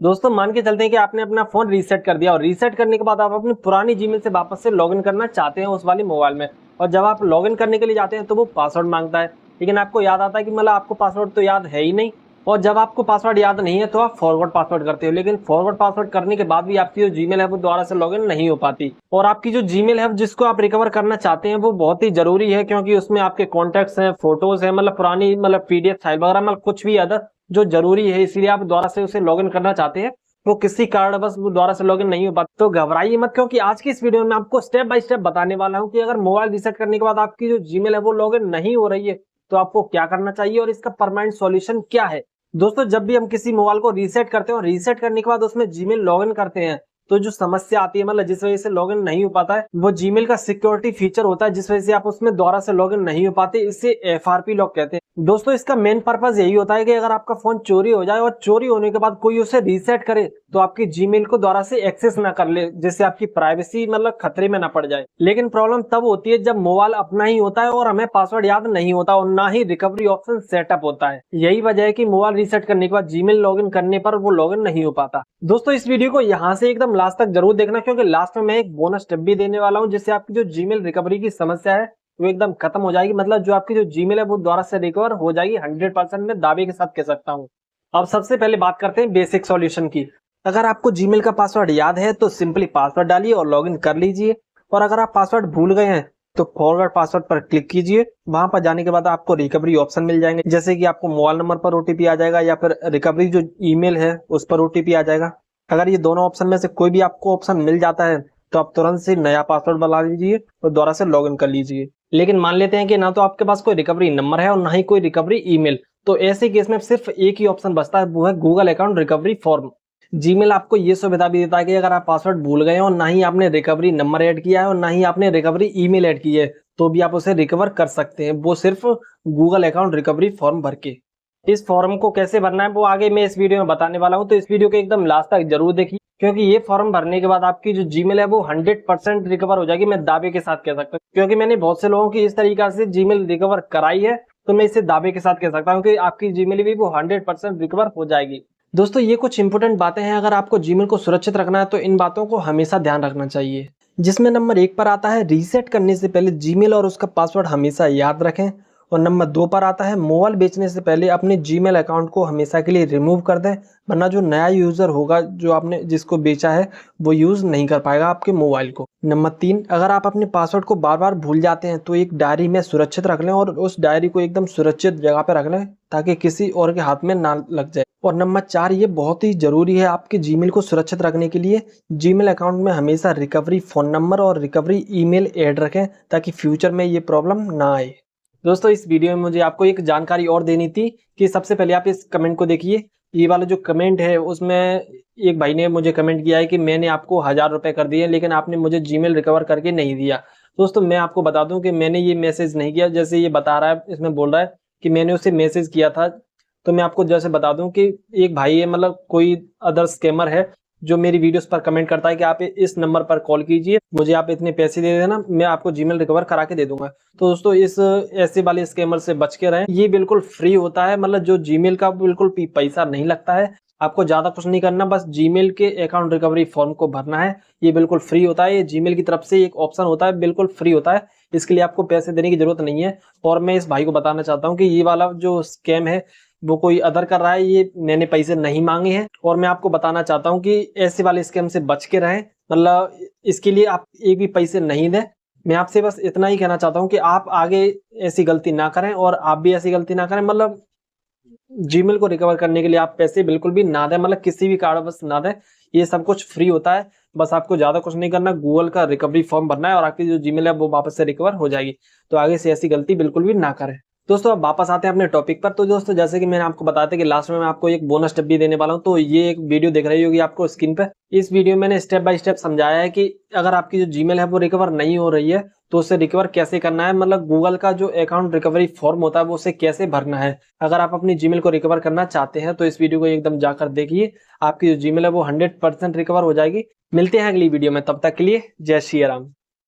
दोस्तों मान के चलते हैं कि आपने अपना फोन रीसेट कर दिया और रीसेट करने के बाद आप अपनी पुरानी जीमेल से वापस से लॉगिन करना चाहते हैं उस वाली मोबाइल में। और जब आप लॉगिन करने के लिए जाते हैं तो वो पासवर्ड मांगता है, लेकिन आपको याद आता है कि मतलब आपको पासवर्ड तो याद है ही नहीं। और जब आपको पासवर्ड याद नहीं है तो आप फॉरवर्ड पासवर्ड करते हो, लेकिन फॉरवर्ड पासवर्ड करने के बाद भी आपकी जो जीमेल है वो दोबारा से लॉगिन नहीं हो पाती। और आपकी जो जीमेल है जिसको आप रिकवर करना चाहते हैं वो बहुत ही जरूरी है, क्योंकि उसमें आपके कॉन्टेक्ट्स हैं, फोटोज है, मतलब पुरानी मतलब पीडीएफ फाइल वगैरह, मतलब कुछ भी अदर जो जरूरी है, इसलिए आप दोबारा से उसे लॉगिन करना चाहते हैं। वो किसी कारण बस वो दोबारा से लॉगिन नहीं हो पाता तो घबराइए मत, क्योंकि आज की इस वीडियो में आपको स्टेप बाय स्टेप बताने वाला हूं कि अगर मोबाइल रीसेट करने के बाद आपकी जो जीमेल है वो लॉगिन नहीं हो रही है तो आपको क्या करना चाहिए और इसका परमानेंट सॉल्यूशन क्या है। दोस्तों जब भी हम किसी मोबाइल को रीसेट करते हैं और रीसेट करने के बाद उसमें जीमेल लॉगिन करते हैं तो जो समस्या आती है, मतलब जिस वजह से लॉगिन नहीं हो पाता है, वो जीमेल का सिक्योरिटी फीचर होता है जिस वजह से आप उसमें दोबारा से लॉगिन नहीं हो पाते। इसे एफआरपी लॉक कहते हैं। दोस्तों इसका मेन पर्पस यही होता है कि अगर आपका फोन चोरी हो जाए और चोरी होने के बाद कोई उसे रीसेट करे तो आपकी जीमेल को दोबारा से एक्सेस ना कर ले, जिससे आपकी प्राइवेसी मतलब खतरे में ना पड़ जाए। लेकिन प्रॉब्लम तब होती है जब मोबाइल अपना ही होता है और हमें पासवर्ड याद नहीं होता और ना ही रिकवरी ऑप्शन सेटअप होता है। यही वजह है कि मोबाइल रीसेट करने के बाद जीमेल लॉगिन करने पर वो लॉगिन नहीं हो पाता। दोस्तों इस वीडियो को यहाँ से एकदम लास्ट तक जरूर देखना, क्योंकि लास्ट में मैं एक बोनस टिप भी देने वाला हूँ जिससे आपकी जो जीमेल रिकवरी की समस्या है वो एकदम खत्म हो जाएगी। मतलब जो आपकी जो जीमेल है वो दोबारा से रिकवर हो जाएगी 100%, में दावे के साथ कह सकता हूँ। अब सबसे पहले बात करते हैं बेसिक सॉल्यूशन की। अगर आपको जीमेल का पासवर्ड याद है तो सिंपली पासवर्ड डालिए और लॉगिन कर लीजिए। और अगर आप पासवर्ड भूल गए हैं तो फॉरवर्ड पासवर्ड पर क्लिक कीजिए। वहां पर जाने के बाद आपको रिकवरी ऑप्शन मिल जाएंगे, जैसे कि आपको मोबाइल नंबर पर ओटीपी आ जाएगा या फिर रिकवरी जो ईमेल है उस पर ओटीपी आ जाएगा। अगर ये दोनों ऑप्शन में से कोई भी आपको ऑप्शन मिल जाता है तो आप तुरंत से नया पासवर्ड बना लीजिए और दोबारा से लॉगिन कर लीजिए। लेकिन मान लेते हैं कि ना तो आपके पास कोई रिकवरी नंबर है और ना ही कोई रिकवरी ईमेल, तो ऐसे केस में सिर्फ एक ही ऑप्शन बचता है, वो है Google account recovery form. Gmail आपको ये सुविधा भी देता है कि अगर आप पासवर्ड भूल गए और ना ही आपने रिकवरी नंबर ऐड किया है और ना ही आपने रिकवरी ईमेल ऐड की है तो भी आप उसे रिकवर कर सकते हैं, वो सिर्फ गूगल अकाउंट रिकवरी फॉर्म भर के। इस फॉर्म को कैसे भरना है वो आगे मैं इस वीडियो में बताने वाला हूं, तो इस वीडियो के एकदम लास्ट तक जरूर देखिए, क्योंकि ये फॉर्म भरने के बाद आपकी जो जीमेल है वो 100% रिकवर हो जाएगी। मैं दावे के साथ कह सकता हूँ, क्योंकि मैंने बहुत से लोगों की इस तरीके से जीमेल रिकवर कराई है, तो मैं इसे दावे के साथ कह सकता हूँ कि आपकी जीमेल भी वो 100% रिकवर हो जाएगी। दोस्तों ये कुछ इंपोर्टेंट बातें हैं, अगर आपको जीमेल को सुरक्षित रखना है तो इन बातों को हमेशा ध्यान रखना चाहिए। जिसमें नंबर 1 पर आता है रीसेट करने से पहले जीमेल और उसका पासवर्ड हमेशा याद रखें। और नंबर 2 पर आता है मोबाइल बेचने से पहले अपने जीमेल अकाउंट को हमेशा के लिए रिमूव कर दें, वरना जो नया यूजर होगा जो आपने जिसको बेचा है वो यूज नहीं कर पाएगा आपके मोबाइल को। नंबर 3, अगर आप अपने पासवर्ड को बार बार भूल जाते हैं तो एक डायरी में सुरक्षित रख लें और उस डायरी को एकदम सुरक्षित जगह पर रख लें ताकि किसी और के हाथ में ना लग जाए। और नंबर 4, ये बहुत ही जरूरी है आपके जीमेल को सुरक्षित रखने के लिए, जीमेल अकाउंट में हमेशा रिकवरी फोन नंबर और रिकवरी ईमेल ऐड रखें ताकि फ्यूचर में ये प्रॉब्लम ना आए। दोस्तों इस वीडियो में मुझे आपको एक जानकारी और देनी थी कि सबसे पहले आप इस कमेंट को देखिए। ये वाला जो कमेंट है उसमें एक भाई ने मुझे कमेंट किया है कि मैंने आपको 1000 रुपए कर दिए लेकिन आपने मुझे जीमेल रिकवर करके नहीं दिया। दोस्तों मैं आपको बता दूं कि मैंने ये मैसेज नहीं किया, जैसे ये बता रहा है, इसमें बोल रहा है कि मैंने उसे मैसेज किया था। तो मैं आपको जैसे बता दूं कि एक भाई है, मतलब कोई अदर स्कैमर है जो मेरी वीडियोस पर कमेंट करता है कि आप इस नंबर पर कॉल कीजिए, मुझे आप इतने पैसे दे देना, मैं आपको जीमेल रिकवर करा के दे दूंगा। तो दोस्तों इस ऐसे वाले स्कैमर से बच के रहें। ये बिल्कुल फ्री होता है, मतलब जो जीमेल का बिल्कुल पैसा नहीं लगता है, आपको ज्यादा कुछ नहीं करना, बस जीमेल के अकाउंट रिकवरी फॉर्म को भरना है। ये बिल्कुल फ्री होता है, ये जीमेल की तरफ से एक ऑप्शन होता है, बिल्कुल फ्री होता है, इसके लिए आपको पैसे देने की जरूरत नहीं है। और मैं इस भाई को बताना चाहता हूँ कि ये वाला जो स्कैम है वो कोई अदर कर रहा है, ये मैंने पैसे नहीं मांगे हैं। और मैं आपको बताना चाहता हूँ कि ऐसे वाले स्कैम से बच के रहें, मतलब इसके लिए आप एक भी पैसे नहीं दें। मैं आपसे बस इतना ही कहना चाहता हूँ कि आप आगे ऐसी गलती ना करें और आप भी ऐसी गलती ना करें, मतलब जीमेल को रिकवर करने के लिए आप पैसे बिल्कुल भी ना दें, मतलब किसी भी कारणवश ना दें। ये सब कुछ फ्री होता है, बस आपको ज्यादा कुछ नहीं करना, गूगल का रिकवरी फॉर्म भरना है और आपकी जो जीमेल है वो वापस से रिकवर हो जाएगी। तो आगे से ऐसी गलती बिल्कुल भी ना करें। दोस्तों अब वापस आते हैं अपने टॉपिक पर। तो दोस्तों जैसे कि मैंने आपको बताया था कि लास्ट में मैं आपको एक बोनस टिप भी देने वाला हूं, तो ये एक वीडियो दिख रही होगी आपको स्क्रीन पे। इस वीडियो में मैंने स्टेप बाय स्टेप समझाया है कि अगर आपकी जो जीमेल है वो रिकवर नहीं हो रही है तो उसे रिकवर कैसे करना है, मतलब गूगल का जो अकाउंट रिकवरी फॉर्म होता है वो उसे कैसे भरना है। अगर आप अपनी जीमेल को रिकवर करना चाहते हैं तो इस वीडियो को एकदम जाकर देखिए, आपकी जो जीमेल है वो 100% रिकवर हो जाएगी। मिलते हैं अगली वीडियो में, तब तक के लिए जय श्री राम।